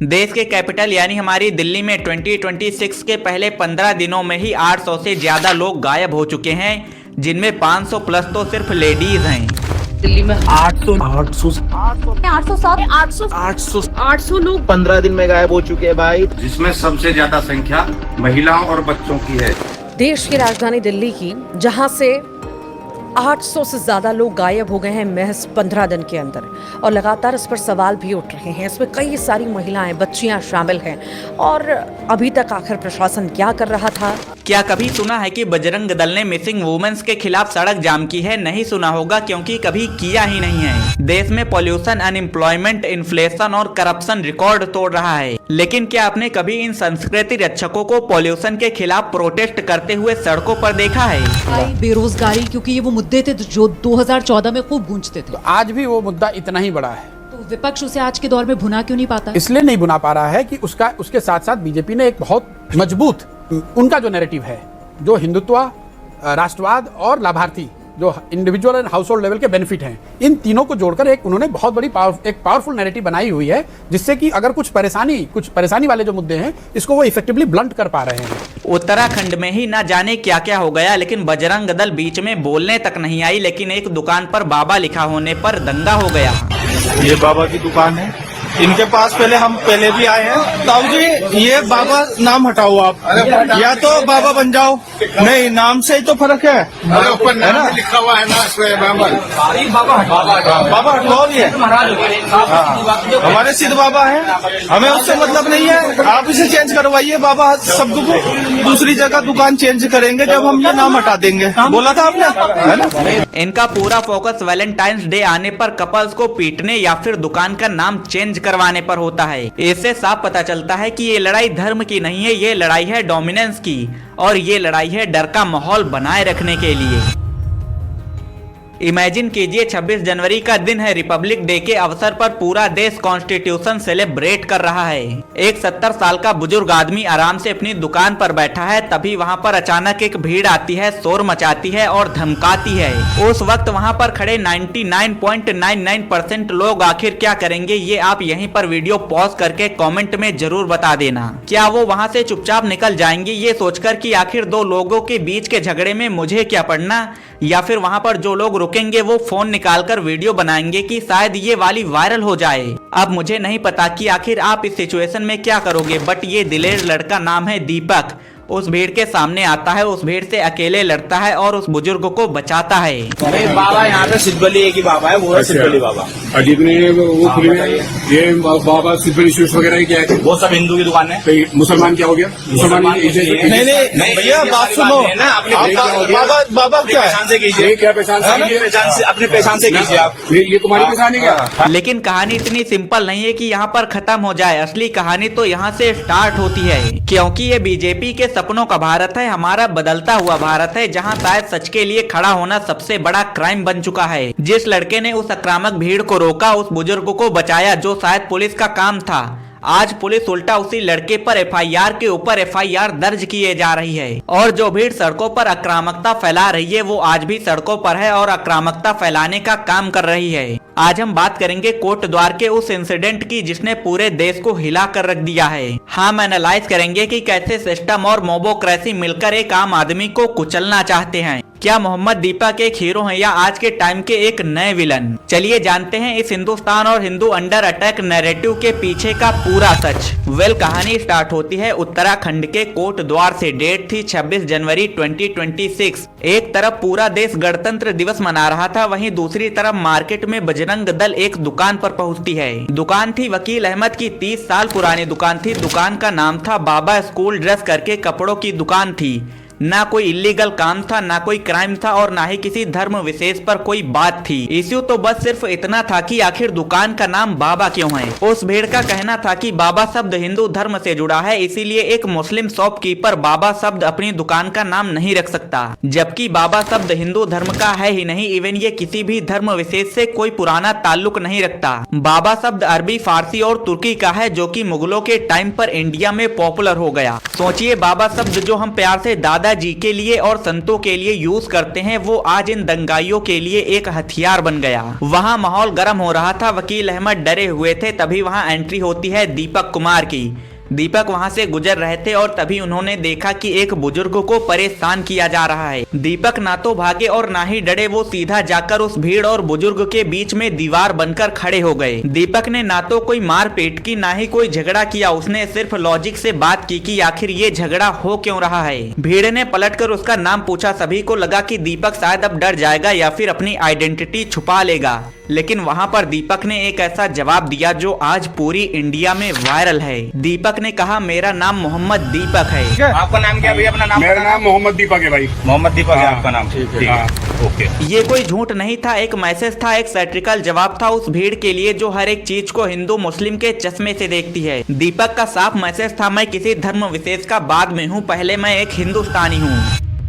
देश के कैपिटल यानी हमारी दिल्ली में 2026 के पहले 15 दिनों में ही 800 से ज्यादा लोग गायब हो चुके हैं, जिनमें 500 प्लस तो सिर्फ लेडीज हैं। दिल्ली में 800 लोग 15 दिन में गायब हो चुके हैं भाई, जिसमें सबसे ज्यादा संख्या महिलाओं और बच्चों की है। देश की राजधानी दिल्ली की, जहां से 800 से ज्यादा लोग गायब हो गए हैं महज 15 दिन के अंदर, और लगातार इस पर सवाल भी उठ रहे हैं। इसमें कई सारी महिलाएं, बच्चियां शामिल हैं, और अभी तक आखिर प्रशासन क्या कर रहा था? क्या कभी सुना है कि बजरंग दल ने मिसिंग वुमेन्स के खिलाफ सड़क जाम की है? नहीं सुना होगा, क्योंकि कभी किया ही नहीं है। देश में पॉल्यूशन, अनएम्प्लॉयमेंट, इन्फ्लेशन और करप्शन रिकॉर्ड तोड़ रहा है। लेकिन क्या आपने कभी इन संस्कृति रक्षकों को पॉल्यूशन के खिलाफ प्रोटेस्ट करते हुए सड़कों पर देखा है? बेरोजगारी, क्योंकि ये वो मुद्दे थे जो 2014 में खूब गूंजते थे। तो आज भी वो मुद्दा इतना ही बड़ा है, तो विपक्ष उसे आज के दौर में भुना क्यों नहीं पाता? इसलिए नहीं भुना पा रहा है कि उसके साथ साथ बीजेपी ने एक बहुत मजबूत उनका जो नैरेटिव है, जो हिंदुत्व, राष्ट्रवाद और लाभार्थी, जो individual and house hold level के बेनिफिट हैं, इन तीनों को जोड़कर एक उन्होंने बहुत बड़ी पावरफुल नैरेटिव बनाई हुई है, जिससे कि अगर कुछ परेशानी वाले जो मुद्दे हैं, इसको वो इफेक्टिवली ब्लंट कर पा रहे हैं। उत्तराखंड में ही ना जाने क्या क्या हो गया, लेकिन बजरंग दल बीच में बोलने तक नहीं आई, लेकिन एक दुकान पर बाबा लिखा होने पर दंगा हो गया। ये बाबा की दुकान है, इनके पास हम पहले भी आए हैं। ताऊ जी, ये बाबा नाम हटाओ आप, या तो बाबा बन जाओ। नहीं, नाम से ही तो फर्क है। ऊपर नाम लिखा हुआ है ना, बाबा हटवाओ भी है। हमारे सिद्ध बाबा है, हमें उससे मतलब नहीं है। आप इसे चेंज करवाइए। बाबा शब्द को दूसरी जगह दुकान चेंज करेंगे जब हम ये नाम हटा देंगे, बोला था आपने, है ना? इनका पूरा फोकस वैलेंटाइंस डे आने पर कपल्स को पीटने या फिर दुकान का नाम चेंज करवाने पर होता है। इससे साफ पता चलता है कि ये लड़ाई धर्म की नहीं है, ये लड़ाई है डोमिनेंस की, और ये लड़ाई है डर का माहौल बनाए रखने के लिए। इमेजिन कीजिए, 26 जनवरी का दिन है। रिपब्लिक डे के अवसर पर पूरा देश कॉन्स्टिट्यूशन सेलिब्रेट कर रहा है। एक 70 साल का बुजुर्ग आदमी आराम से अपनी दुकान पर बैठा है, तभी वहां पर अचानक एक भीड़ आती है, शोर मचाती है और धमकाती है। उस वक्त वहां पर खड़े 99.99% लोग आखिर क्या करेंगे, ये आप यहीं पर वीडियो पॉज करके कमेंट में जरूर बता देना। क्या वो वहां से चुपचाप निकल जाएंगे ये सोचकर कि आखिर दो लोगों के बीच के झगड़े में मुझे क्या पड़ना, या फिर वहां पर जो लोग रुकेंगे वो फोन निकालकर वीडियो बनाएंगे कि शायद ये वाली वायरल हो जाए। अब मुझे नहीं पता कि आखिर आप इस सिचुएशन में क्या करोगे, बट ये दिलेर लड़का, नाम है दीपक, उस भीड़ के सामने आता है, उस भीड़ से अकेले लड़ता है और उस बुजुर्ग को बचाता है। बाबा यहाँ पे सिद्धबली एक ही बाबा है, वो है सिद्धबली बाबा। और जितने वो खुले हैं, ये बाबा सिद्धबली स्वीट्स वगैरह क्या है? वो सब हिंदू की दुकान है। तो मुसलमान क्या हो गया? मुसलमान नहीं भैया, बात सुनो। बाबा क्या है? क्या पहचान से? अपने पहचान से कीजिए आप। ये तुम्हारी पहचान है क्या? लेकिन कहानी इतनी सिंपल नहीं है कि यहाँ पर खत्म हो जाए। असली कहानी तो यहाँ से स्टार्ट होती है, क्योंकि ये बीजेपी के सपनों का भारत है, हमारा बदलता हुआ भारत है, जहां शायद सच के लिए खड़ा होना सबसे बड़ा क्राइम बन चुका है। जिस लड़के ने उस आक्रामक भीड़ को रोका, उस बुजुर्ग को बचाया, जो शायद पुलिस का काम था, आज पुलिस उल्टा उसी लड़के पर एफआईआर के ऊपर एफआईआर दर्ज किए जा रही है। और जो भीड़ सड़कों पर आक्रामकता फैला रही है, वो आज भी सड़कों पर है और आक्रामकता फैलाने का काम कर रही है। आज हम बात करेंगे कोटद्वार के उस इंसिडेंट की जिसने पूरे देश को हिला कर रख दिया है। हम एनालाइज करेंगे कि कैसे सिस्टम और मोबोक्रेसी मिलकर एक आम आदमी को कुचलना चाहते हैं। क्या मोहम्मद दीपक एक हीरो हैं या आज के टाइम के एक नए विलन? चलिए जानते हैं इस हिंदुस्तान और हिंदू अंडर अटैक नैरेटिव के पीछे का पूरा सच। कहानी स्टार्ट होती है उत्तराखंड के कोटद्वार से। डेट थी 26 जनवरी 2026। एक तरफ पूरा देश गणतंत्र दिवस मना रहा था, वहीं दूसरी तरफ मार्केट में बजरंग दल एक दुकान पर पहुंचती है। दुकान थी वकील अहमद की, 30 साल पुरानी दुकान थी। दुकान का नाम था बाबा स्कूल ड्रेस करके कपड़ों की दुकान थी। ना कोई इलीगल काम था, ना कोई क्राइम था, और ना ही किसी धर्म विशेष पर कोई बात थी। इश्यू तो बस सिर्फ इतना था कि आखिर दुकान का नाम बाबा क्यों है। उस भीड़ का कहना था कि बाबा शब्द हिंदू धर्म से जुड़ा है, इसीलिए एक मुस्लिम शॉपकीपर बाबा शब्द अपनी दुकान का नाम नहीं रख सकता। जबकि बाबा शब्द हिंदू धर्म का है ही नहीं, इवन ये किसी भी धर्म विशेष से कोई पुराना ताल्लुक नहीं रखता। बाबा शब्द अरबी, फारसी और तुर्की का है, जो कि मुगलों के टाइम पर इंडिया में पॉपुलर हो गया। सोचिए, बाबा शब्द जो हम प्यार से दादा गंगा जी के लिए और संतों के लिए यूज करते हैं, वो आज इन दंगाइयों के लिए एक हथियार बन गया। वहाँ माहौल गर्म हो रहा था, वकील अहमद डरे हुए थे, तभी वहाँ एंट्री होती है दीपक कुमार की। दीपक वहां से गुजर रहे थे और तभी उन्होंने देखा कि एक बुजुर्ग को परेशान किया जा रहा है। दीपक ना तो भागे और ना ही डरे, वो सीधा जाकर उस भीड़ और बुजुर्ग के बीच में दीवार बनकर खड़े हो गए। दीपक ने ना तो कोई मारपीट की, ना ही कोई झगड़ा किया, उसने सिर्फ लॉजिक से बात की कि आखिर ये झगड़ा हो क्यों रहा है। भीड़ ने पलटकर उसका नाम पूछा। सभी को लगा कि दीपक शायद अब डर जाएगा या फिर अपनी आइडेंटिटी छुपा लेगा, लेकिन वहां पर दीपक ने एक ऐसा जवाब दिया जो आज पूरी इंडिया में वायरल है। दीपक ने कहा, मेरा नाम मोहम्मद दीपक है। आपका नाम क्या भैया? अपना नाम? मेरा नाम मोहम्मद दीपक है भाई। मोहम्मद दीपक है आपका नाम? ठीक है, ओके। ये कोई झूठ नहीं था, एक मैसेज था, एक सैट्रिकल जवाब था उस भीड़ के लिए जो हर एक चीज को हिंदू मुस्लिम के चश्मे से देखती है। दीपक का साफ मैसेज था, मैं किसी धर्म विशेष का बाद में हूँ, पहले मैं एक हिंदुस्तानी हूँ।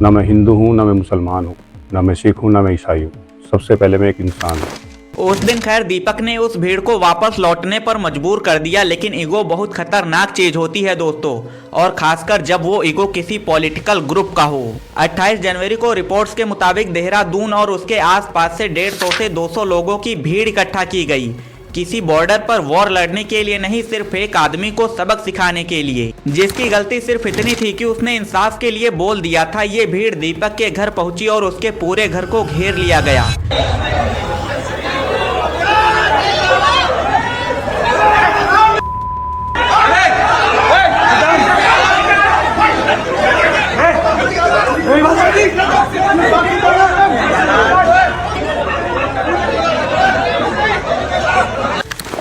न मैं हिंदू हूँ, न मैं मुसलमान हूँ, न मैं सिख हूँ, न मैं ईसाई हूँ, सबसे पहले मैं एक इंसान हूँ। उस दिन खैर दीपक ने उस भीड़ को वापस लौटने पर मजबूर कर दिया, लेकिन ईगो बहुत खतरनाक चीज होती है दोस्तों, और खासकर जब वो ईगो किसी पॉलिटिकल ग्रुप का हो। 28 जनवरी को रिपोर्ट्स के मुताबिक देहरादून और उसके आसपास से 150 से 200 लोगों की भीड़ इकट्ठा की गई, किसी बॉर्डर पर वॉर लड़ने के लिए नहीं, सिर्फ एक आदमी को सबक सिखाने के लिए, जिसकी गलती सिर्फ इतनी थी कि उसने इंसाफ के लिए बोल दिया था। ये भीड़ दीपक के घर पहुंची और उसके पूरे घर को घेर लिया गया।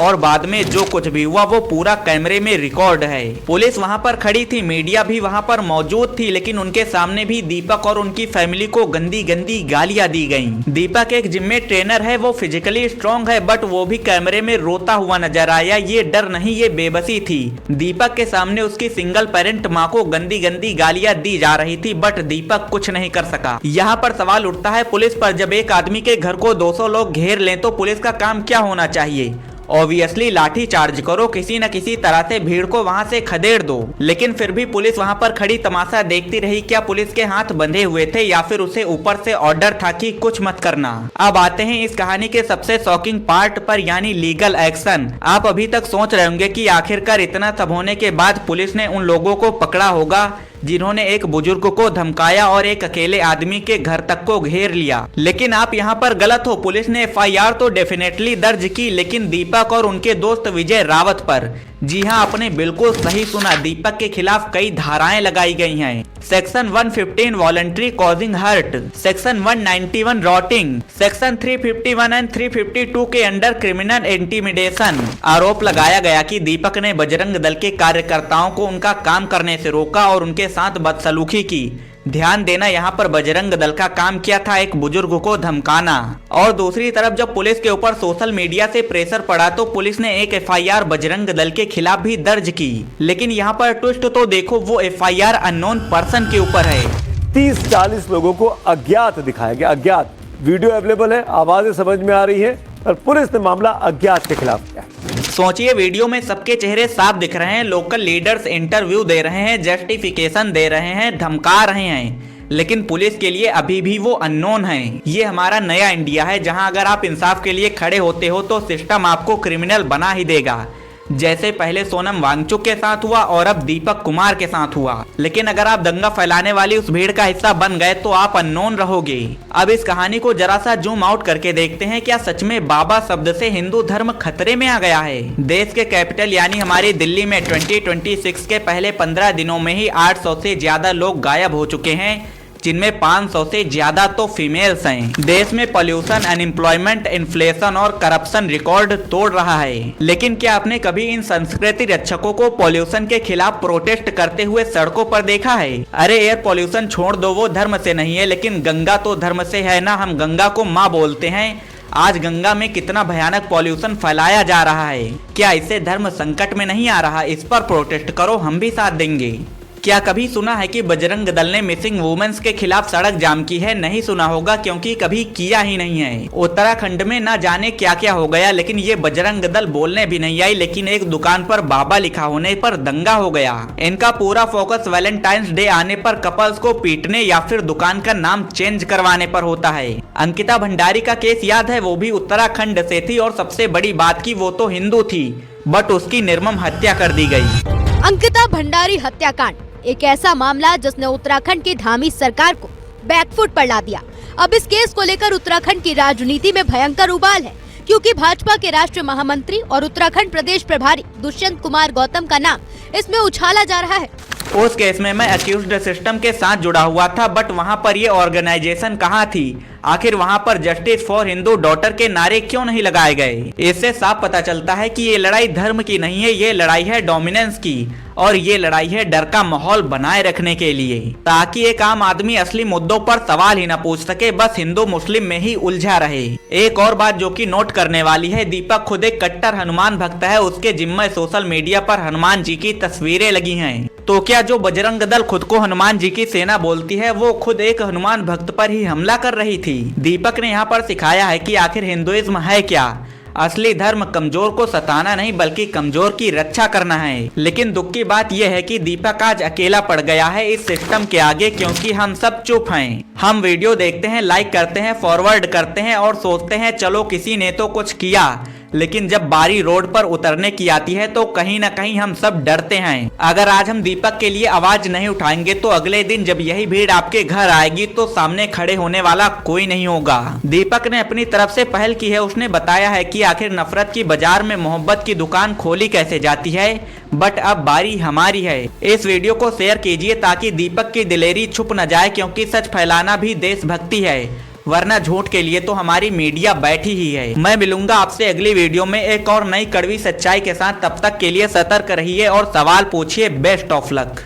और बाद में जो कुछ भी हुआ वो पूरा कैमरे में रिकॉर्ड है। पुलिस वहां पर खड़ी थी, मीडिया भी वहां पर मौजूद थी, लेकिन उनके सामने भी दीपक और उनकी फैमिली को गंदी गंदी गालियां दी गईं। दीपक एक जिम में ट्रेनर है, वो फिजिकली स्ट्रांग है, बट वो भी कैमरे में रोता हुआ नजर आया। ये डर नहीं, ये बेबसी थी। दीपक के सामने उसकी सिंगल पेरेंट माँ को गंदी गंदी गालियां दी जा रही थी, बट दीपक कुछ नहीं कर सका। यहाँ पर सवाल उठता है पुलिस पर, जब एक आदमी के घर को 200 लोग घेर लें तो पुलिस का काम क्या होना चाहिए? ऑब्वियसली लाठी चार्ज करो, किसी न किसी तरह से भीड़ को वहां से खदेड़ दो। लेकिन फिर भी पुलिस वहां पर खड़ी तमाशा देखती रही। क्या पुलिस के हाथ बंधे हुए थे या फिर उसे ऊपर से ऑर्डर था कि कुछ मत करना? अब आते हैं इस कहानी के सबसे शॉकिंग पार्ट पर, यानी लीगल एक्शन। आप अभी तक सोच रहे होंगे कि आखिरकार इतना सब होने के बाद पुलिस ने उन लोगों को पकड़ा होगा जिन्होंने एक बुजुर्ग को धमकाया और एक अकेले आदमी के घर तक को घेर लिया। लेकिन आप यहाँ पर गलत हो। पुलिस ने FIR तो डेफिनेटली दर्ज की, लेकिन दीपक और उनके दोस्त विजय रावत पर, जी हाँ आपने बिल्कुल सही सुना, दीपक के खिलाफ कई धाराएं लगाई गई हैं। Section 115 voluntary causing hurt, section 191 rioting, section 351 and 352 के अंडर क्रिमिनल इंटिमिडेशन। आरोप लगाया गया कि दीपक ने बजरंग दल के कार्यकर्ताओं को उनका काम करने से रोका और उनके साथ बदसलूकी की। ध्यान देना, यहाँ पर बजरंग दल का काम क्या था? एक बुजुर्ग को धमकाना। और दूसरी तरफ जब पुलिस के ऊपर सोशल मीडिया से प्रेशर पड़ा तो पुलिस ने एक FIR बजरंग दल के खिलाफ भी दर्ज की। लेकिन यहाँ पर ट्विस्ट तो देखो, वो FIR अननोन पर्सन के ऊपर है। 30-40 लोगों को अज्ञात दिखाया गया। अज्ञात वीडियो अवेलेबल है, आवाजें समझ में आ रही है, और पुलिस ने मामला अज्ञात के खिलाफ किया। सोचिए, वीडियो में सबके चेहरे साफ दिख रहे हैं, लोकल लीडर्स इंटरव्यू दे रहे हैं, जस्टिफिकेशन दे रहे हैं, धमका रहे हैं, लेकिन पुलिस के लिए अभी भी वो अननोन है। ये हमारा नया इंडिया है, जहां अगर आप इंसाफ के लिए खड़े होते हो तो सिस्टम आपको क्रिमिनल बना ही देगा, जैसे पहले सोनम वांगचुक के साथ हुआ और अब दीपक कुमार के साथ हुआ। लेकिन अगर आप दंगा फैलाने वाली उस भीड़ का हिस्सा बन गए तो आप अननोन रहोगे। अब इस कहानी को जरा सा जूम आउट करके देखते हैं, क्या सच में बाबा शब्द से हिंदू धर्म खतरे में आ गया है? देश के कैपिटल यानी हमारी दिल्ली में 2026 के पहले 15 दिनों में ही 800 से ज्यादा लोग गायब हो चुके हैं, जिनमें 500 से ज्यादा तो फीमेल्स हैं। देश में पॉल्यूशन, अनएम्प्लॉयमेंट, इन्फ्लेशन और करप्शन रिकॉर्ड तोड़ रहा है। लेकिन क्या आपने कभी इन संस्कृति रक्षकों को पॉल्यूशन के खिलाफ प्रोटेस्ट करते हुए सड़कों पर देखा है? अरे एयर पॉल्यूशन छोड़ दो, वो धर्म से नहीं है, लेकिन गंगा तो धर्म से है ना। हम गंगा को माँ बोलते हैं। आज गंगा में कितना भयानक पॉल्यूशन फैलाया जा रहा है, क्या इससे धर्म संकट में नहीं आ रहा? इस पर प्रोटेस्ट करो, हम भी साथ देंगे। क्या कभी सुना है कि बजरंग दल ने मिसिंग वुमेन्स के खिलाफ सड़क जाम की है? नहीं सुना होगा, क्योंकि कभी किया ही नहीं है। उत्तराखंड में ना जाने क्या क्या हो गया, लेकिन ये बजरंग दल बोलने भी नहीं आई, लेकिन एक दुकान पर बाबा लिखा होने पर दंगा हो गया। इनका पूरा फोकस वैलेंटाइंस डे आने पर कपल्स को पीटने या फिर दुकान का नाम चेंज करवाने पर होता है। अंकिता भंडारी का केस याद है? वो भी उत्तराखंड से थी और सबसे बड़ी बात की वो तो हिंदू थी, बट उसकी निर्मम हत्या कर दी गई। अंकिता भंडारी हत्याकांड एक ऐसा मामला जिसने उत्तराखंड की धामी सरकार को बैकफुट पर ला दिया। अब इस केस को लेकर उत्तराखंड की राजनीति में भयंकर उबाल है, क्योंकि भाजपा के राष्ट्रीय महामंत्री और उत्तराखंड प्रदेश प्रभारी दुष्यंत कुमार गौतम का नाम इसमें उछाला जा रहा है। उस केस में मैं अक्यूज्ड सिस्टम के साथ जुड़ा हुआ था, बट वहां पर ये ऑर्गेनाइजेशन कहाँ थी? आखिर वहां पर जस्टिस फॉर हिंदू डॉटर के नारे क्यों नहीं लगाए गए? इससे साफ पता चलता है कि ये लड़ाई धर्म की नहीं है, ये लड़ाई है डोमिनेंस की, और ये लड़ाई है डर का माहौल बनाए रखने के लिए, ताकि एक आम आदमी असली मुद्दों पर सवाल ही न पूछ सके, बस हिंदू मुस्लिम में ही उलझा रहे। एक और बात जो कि नोट करने वाली है, दीपक खुद एक कट्टर हनुमान भक्त है। उसके जिम्मे सोशल मीडिया पर हनुमान जी की तस्वीरें लगी हैं। तो क्या जो बजरंग दल खुद को हनुमान जी की सेना बोलती है, वो खुद एक हनुमान भक्त पर ही हमला कर रही थी? दीपक ने यहाँ पर सिखाया है कि आखिर हिंदुइज्म है क्या। असली धर्म कमजोर को सताना नहीं, बल्कि कमजोर की रक्षा करना है। लेकिन दुख की बात यह है कि दीपक आज अकेला पड़ गया है इस सिस्टम के आगे, क्योंकि हम सब चुप हैं। हम वीडियो देखते हैं, लाइक करते हैं, फॉरवर्ड करते हैं और सोचते हैं चलो किसी ने तो कुछ किया, लेकिन जब बारी रोड पर उतरने की आती है तो कहीं ना कहीं हम सब डरते हैं। अगर आज हम दीपक के लिए आवाज नहीं उठाएंगे तो अगले दिन जब यही भीड़ आपके घर आएगी तो सामने खड़े होने वाला कोई नहीं होगा। दीपक ने अपनी तरफ से पहल की है। उसने बताया है कि आखिर नफरत की बाजार में मोहब्बत की दुकान खोली कैसे जाती है, बट अब बारी हमारी है। इस वीडियो को शेयर कीजिए ताकि दीपक की दिलेरी छुप न जाए, क्योंकि सच फैलाना भी देशभक्ति है, वरना झूठ के लिए तो हमारी मीडिया बैठी ही है। मैं मिलूंगा आपसे अगली वीडियो में एक और नई कड़वी सच्चाई के साथ। तब तक के लिए सतर्क रहिए और सवाल पूछिए। Best of luck.